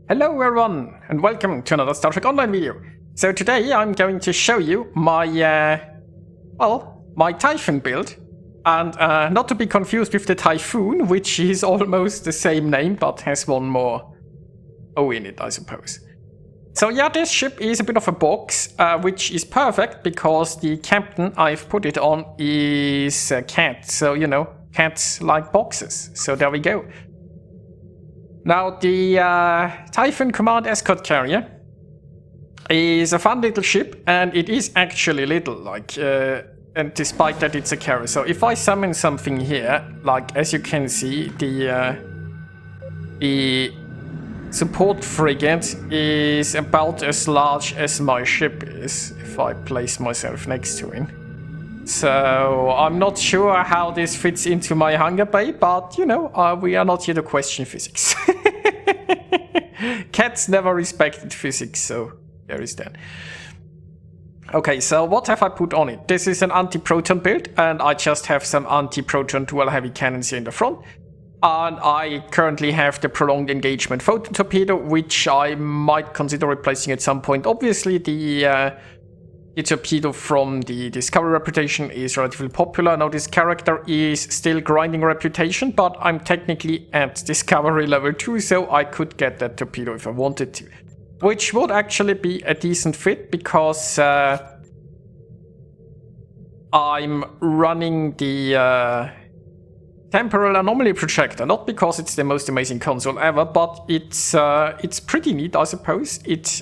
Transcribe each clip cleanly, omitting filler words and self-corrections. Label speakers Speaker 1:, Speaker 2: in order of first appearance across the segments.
Speaker 1: Hello everyone, and welcome to another Star Trek Online video. So today I'm going to show you my, my Typhon build. And not to be confused with the Typhoon, which is almost the same name, but has one more O in it, I suppose. So yeah, this ship is a bit of a box, which is perfect because the captain I've put it on is a cat. So, you know, cats like boxes. So there we go. Now, the Typhon Command Escort Carrier is a fun little ship, and it is actually little, like, and despite that it's a carrier. So if I summon something here, like, as you can see, the support frigate is about as large as my ship is, if I place myself next to it. So I'm not sure how this fits into my hangar bay, but, you know, we are not here to question physics. Cats never respected physics, so there is that. Okay, so what have I put on it? This is an anti-proton build, and I just have some anti-proton dual heavy cannons here in the front. And I currently have the prolonged engagement photon torpedo, which I might consider replacing at some point. Obviously, the torpedo from the Discovery reputation is relatively popular. Now this character is still grinding reputation, but I'm technically at Discovery level 2, so I could get that torpedo if I wanted to. Which would actually be a decent fit, because I'm running the temporal anomaly projector, not because it's the most amazing console ever, but it's pretty neat, I suppose. It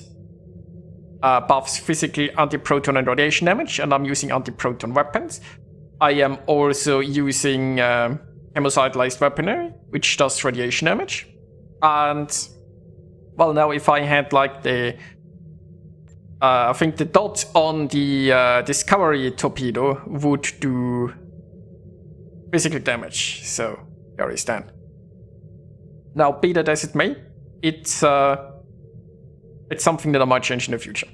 Speaker 1: buffs physical anti-proton and radiation damage, and I'm using anti-proton weapons. I am also using hemocyclized weaponry, which does radiation damage. And, well, now if I had like the... I think the dot on the Discovery torpedo would do physical damage, so there is that. Now, be that as it may, it's something that I might change in the future.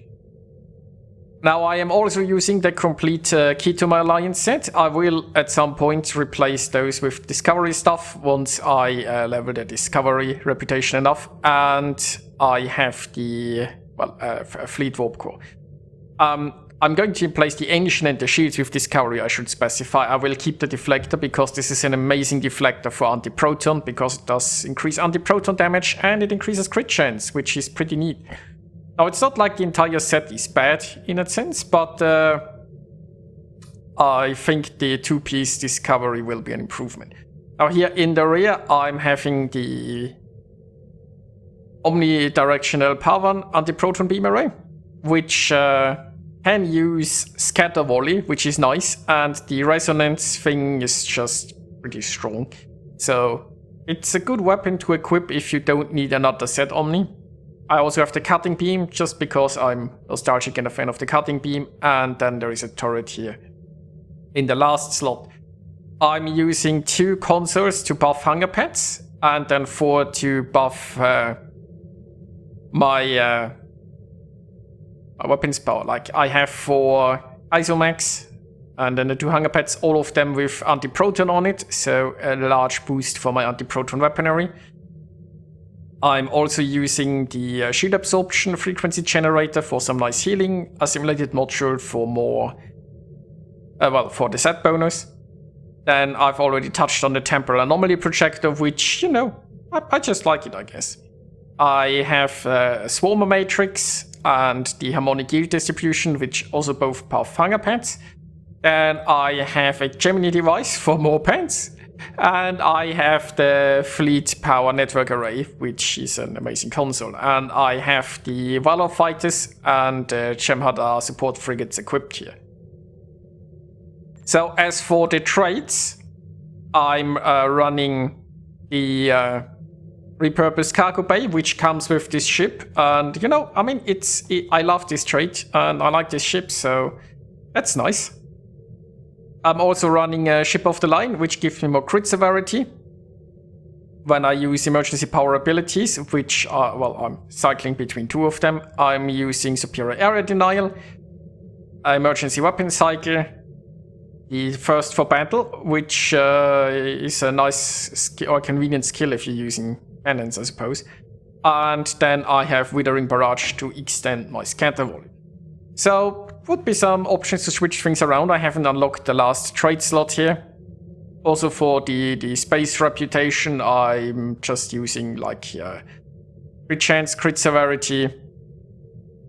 Speaker 1: Now, I am also using the complete Key to My Alliance set. I will, at some point, replace those with Discovery stuff once I level the Discovery reputation enough. And I have the, Fleet Warp Core. I'm going to replace the engine and the shields with Discovery, I should specify. I will keep the deflector because this is an amazing deflector for anti-proton, because it does increase anti-proton damage and it increases crit chance, which is pretty neat. Now, it's not like the entire set is bad in that sense, but I think the two-piece Discovery will be an improvement. Now, here in the rear, I'm having the omnidirectional Power anti-proton beam array, which can use scatter volley, which is nice, and the resonance thing is just pretty strong. So it's a good weapon to equip if you don't need another set Omni. I also have the cutting beam, just because I'm nostalgic and a fan of the cutting beam, and then there is a turret here in the last slot. I'm using 2 consoles to buff hangar pads, and then 4 to buff my weapons power. Like, I have 4 Isomax, and then the 2 hangar pads, all of them with anti-proton on it, so a large boost for my anti-proton weaponry. I'm also using the shield absorption frequency generator for some nice healing, a simulated module for more, for the set bonus. Then I've already touched on the temporal anomaly projector, which, you know, I just like it, I guess. I have a Swarmer Matrix and the harmonic yield distribution, which also both buff hangar pads. Then I have a Gemini device for more pads. And I have the Fleet Power Network Array, which is an amazing console. And I have the Valor Fighters and the Jem'Hadar support frigates equipped here. So as for the traits, I'm running the repurposed cargo bay, which comes with this ship. And, you know, I mean, I love this trait and I like this ship, so that's nice. I'm also running a Ship of the Line, which gives me more crit severity when I use emergency power abilities, which are, well, I'm cycling between 2 of them. I'm using Superior Area Denial, Emergency Weapon Cycle, the First for Battle, which is a nice skill, or convenient skill if you're using cannons, I suppose. And then I have Withering Barrage to extend my scatter volley. So, would be some options to switch things around. I haven't unlocked the last trade slot here. Also for the space reputation, I'm just using like crit chance, crit severity.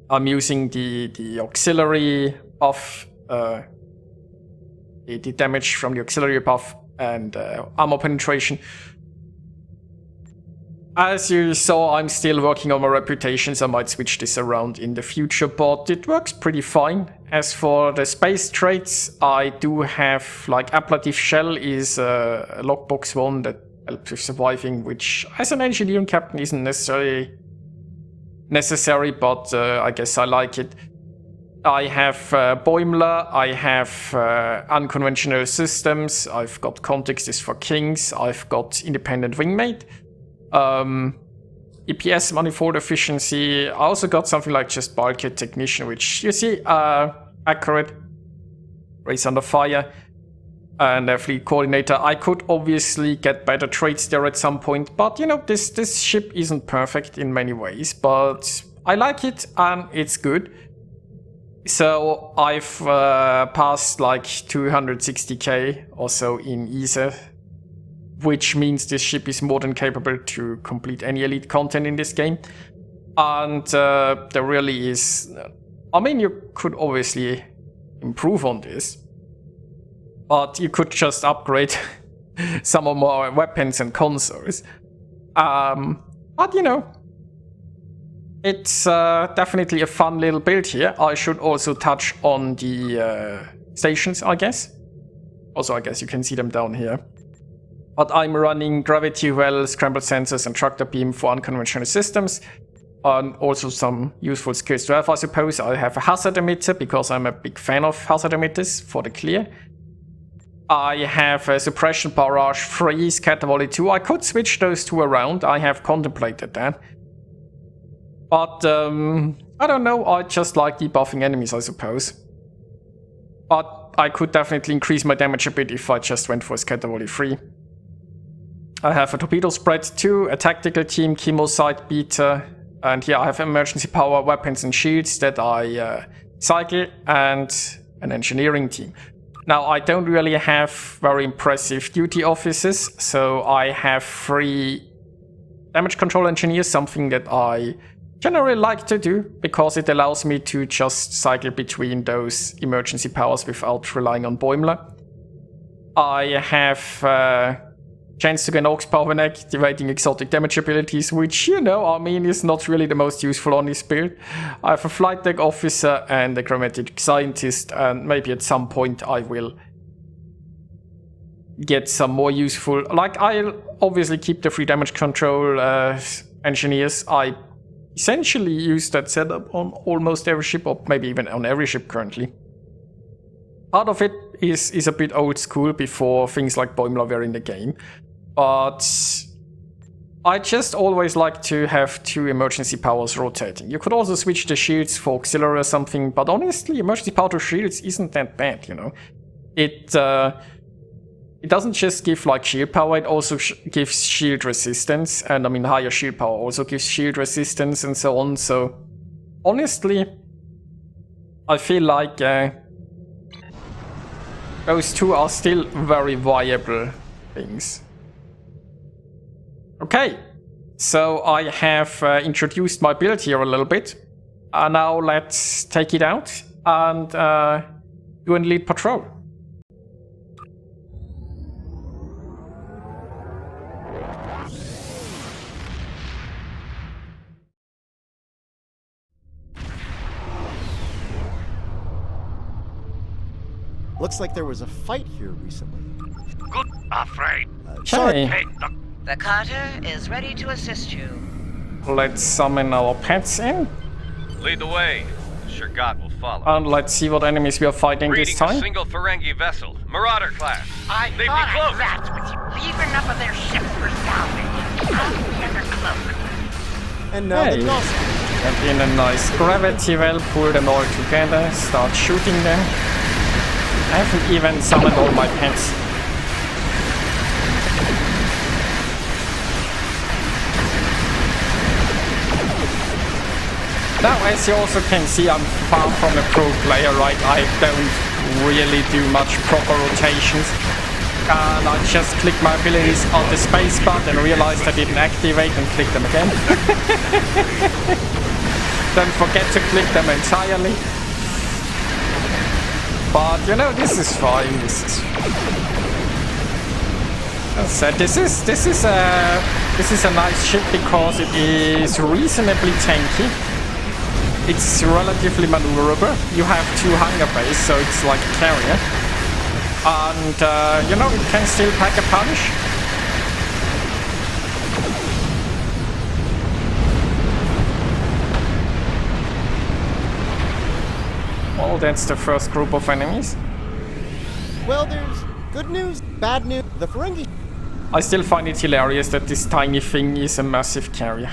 Speaker 1: I'm using the auxiliary buff, the damage from the auxiliary buff, and armor penetration. As you saw, I'm still working on my reputation, so I might switch this around in the future, but it works pretty fine. As for the space traits, I do have, like, Ablative Shell is a lockbox one that helps with surviving, which as an engineering captain isn't necessarily necessary, but I guess I like it. I have Boimler, I have Unconventional Systems, I've got Context is for Kings, I've got Independent Wingmate. EPS manifold efficiency. I also got something like just Bulkhead Technician, which you see accurate. Race Under Fire and Fleet Coordinator. I could obviously get better traits there at some point, but you know, this ship isn't perfect in many ways, but I like it and it's good. So I've passed like 260k or so in ESA, which means this ship is more than capable to complete any elite content in this game. And there really is... I mean, you could obviously improve on this, but you could just upgrade some of more weapons and consoles. But you know, it's definitely a fun little build here. I should also touch on the stations, I guess. Also, I guess you can see them down here. But I'm running Gravity Well, Scrambled Sensors, and Tractor Beam for unconventional systems. And also some useful skills to have, I suppose. I have a Hazard Emitter, because I'm a big fan of Hazard Emitters for the clear. I have a Suppression Barrage 3, Scatter Volley 2. I could switch those two around, I have contemplated that. But, I don't know, I just like debuffing enemies, I suppose. But I could definitely increase my damage a bit if I just went for a Scatter Volley 3. I have a Torpedo Spread 2, a Tactical Team, Chemo Side Beater, and here I have Emergency Power, Weapons and Shields that I cycle, and an Engineering Team. Now, I don't really have very impressive duty officers, so I have 3 Damage Control Engineers, something that I generally like to do, because it allows me to just cycle between those emergency powers without relying on Boimler. I have chance to gain Aux Power when activating exotic damage abilities, which, you know, I mean, is not really the most useful on this build. I have a Flight Deck Officer and a Grammatic Scientist, and maybe at some point I will get some more useful... Like, I'll obviously keep the 3 damage control engineers. I essentially use that setup on almost every ship, or maybe even on every ship currently. Part of it is a bit old school before things like Boimler were in the game. But I just always like to have 2 emergency powers rotating. You could also switch the shields for auxiliary or something, but honestly, emergency power to shields isn't that bad, you know. It doesn't just give like shield power, it also gives shield resistance, and I mean higher shield power also gives shield resistance and so on, so honestly, I feel like those 2 are still very viable things. Okay, so I have introduced my build here a little bit. Now let's take it out and do an elite patrol.
Speaker 2: Looks like there was a fight here recently.
Speaker 3: Good afraid.
Speaker 1: Sorry.
Speaker 3: Hey,
Speaker 4: The Carter is ready to assist you.
Speaker 1: Let's summon our pets in,
Speaker 5: Lead the way. Shurgat will follow.
Speaker 1: and let's see what enemies we are fighting
Speaker 5: Reading
Speaker 1: this
Speaker 5: a
Speaker 1: time.
Speaker 5: single Ferengi vessel. Marauder class.
Speaker 3: I
Speaker 5: They'd
Speaker 3: thought
Speaker 5: be close.
Speaker 3: I rats with you. Leave enough of their ships for salvage. They're close.
Speaker 2: And now
Speaker 1: Hey.
Speaker 2: the Gnostics.
Speaker 1: And in a nice gravity well, pull them all together, start shooting them. I haven't even summoned all my pets. Now, as you also can see, I'm far from a pro player, right? I don't really do much proper rotations. And I just clicked my abilities on the spacebar and realized I didn't activate and click them again. Don't forget to click them entirely. But you know, this is fine. This is. As I said, this is a nice ship because it is reasonably tanky. It's relatively maneuverable. You have 2 hangar bays, so it's like a carrier. And, you know, it can still pack a punch. Well, that's the first group of enemies.
Speaker 2: Well, there's good news, bad news. The Ferengi.
Speaker 1: I still find it hilarious that this tiny thing is a massive carrier.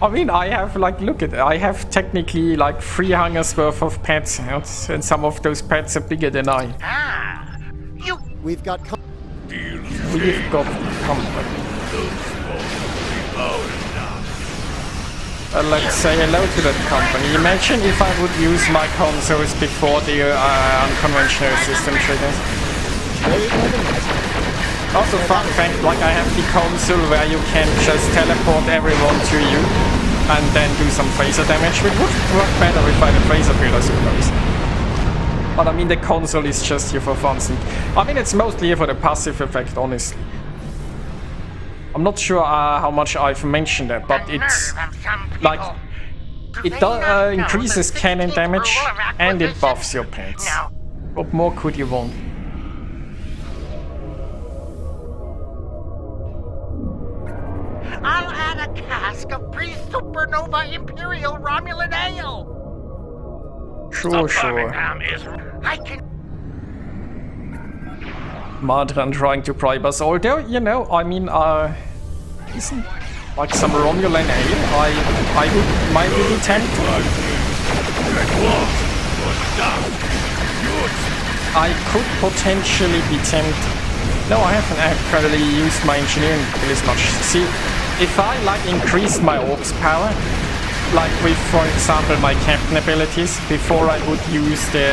Speaker 1: I mean, I have, like, look at it. I have technically, like, 3 hangars worth of pets, and some of those pets are bigger than I.
Speaker 3: Ah, you
Speaker 2: We've got.
Speaker 1: We've got company. Let's say hello to that company. Imagine if I would use my consoles before the unconventional system triggers. Also, fun fact, like I have the console where you can just teleport everyone to you and then do some phaser damage, which would work better if I had a phaser build, I suppose. But I mean, the console is just here for fun. I mean, it's mostly here for the passive effect, honestly. I'm not sure how much I've mentioned that, but it's like it increases cannon damage and it buffs your pets. What more could you want?
Speaker 3: I'll add a cask of pre-supernova Imperial Romulan ale.
Speaker 1: Sure.
Speaker 3: I can.
Speaker 1: Madran trying to bribe us, although, you know, I mean, isn't like some Romulan ale, I might be tempted. I could potentially be tempted. No, I haven't actually used my engineering abilities much. See, if I, like, increased my orbs power, like with, for example, my captain abilities, before I would use the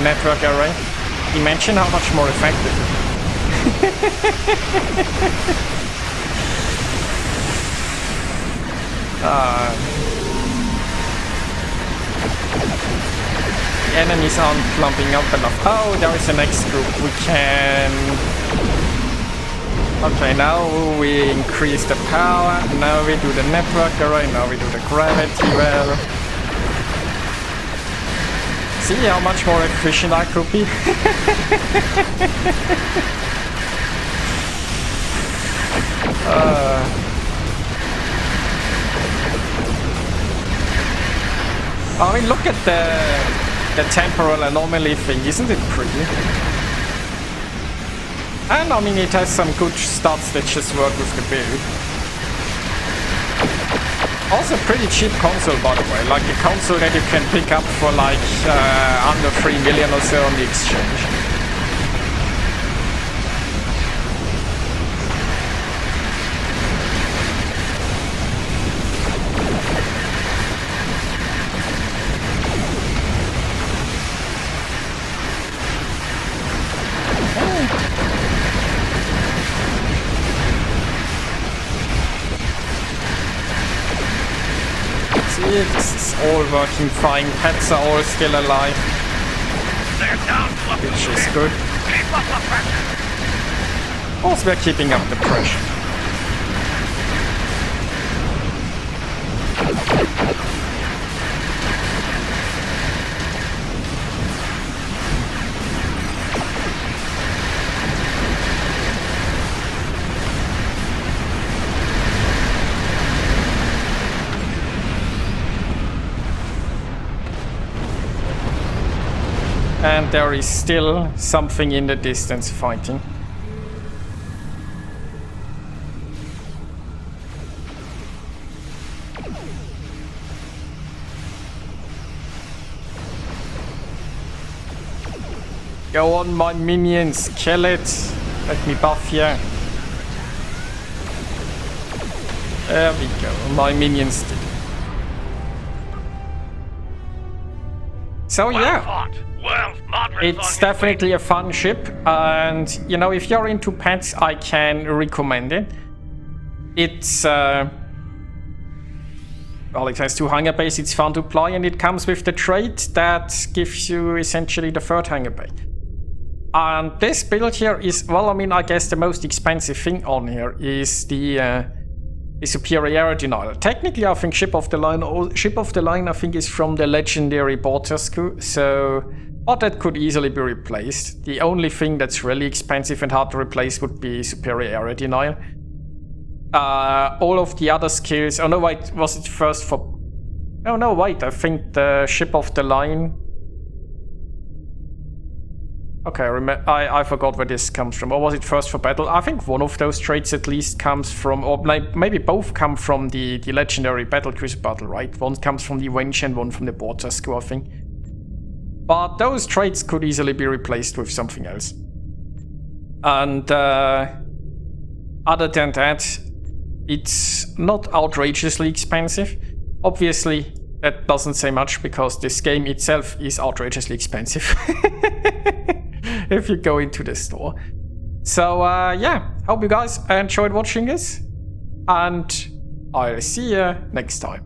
Speaker 1: network array, imagine how much more effective. The enemies aren't clumping up enough. Oh, there is a next group. We can... Okay, now we increase the power. Now we do the network array. Now we do the gravity well. See how much more efficient I could be? I mean, look at the temporal anomaly thing, isn't it pretty? And I mean, it has some good stats that just work with the build. Also pretty cheap console, by the way, like a console that you can pick up for like under 3 million or so on the exchange. This is all working fine. Pets are all still alive, which is good. Also, we're keeping up the pressure. And there is still something in the distance fighting. Go on, my minions, kill it. Let me buff you. There we go. My minions did. So yeah, it's definitely a fun ship, and you know, if you're into pets, I can recommend it. It's well, it has 2 hangar bays, it's fun to fly, and it comes with the trait that gives you essentially the 3rd hangar bay. And this build here is, well, I mean, I guess the most expensive thing on here is the superiority denial. Technically, I think ship of the line, I think, is from the legendary Bortascu, so, but that could easily be replaced. The only thing that's really expensive and hard to replace would be superiority denial. All of the other skills. Oh no, wait, was it first for? Oh no, wait. I think the ship of the line. Okay, I forgot where this comes from. Or was it first for battle? I think one of those traits at least comes from, or maybe both come from the legendary battle cruiser battle, right? One comes from the Wench and one from the Bortascu, I think. But those traits could easily be replaced with something else. And other than that, it's not outrageously expensive. Obviously, that doesn't say much because this game itself is outrageously expensive. If you go into the store. So yeah, hope you guys enjoyed watching this, and I'll see you next time.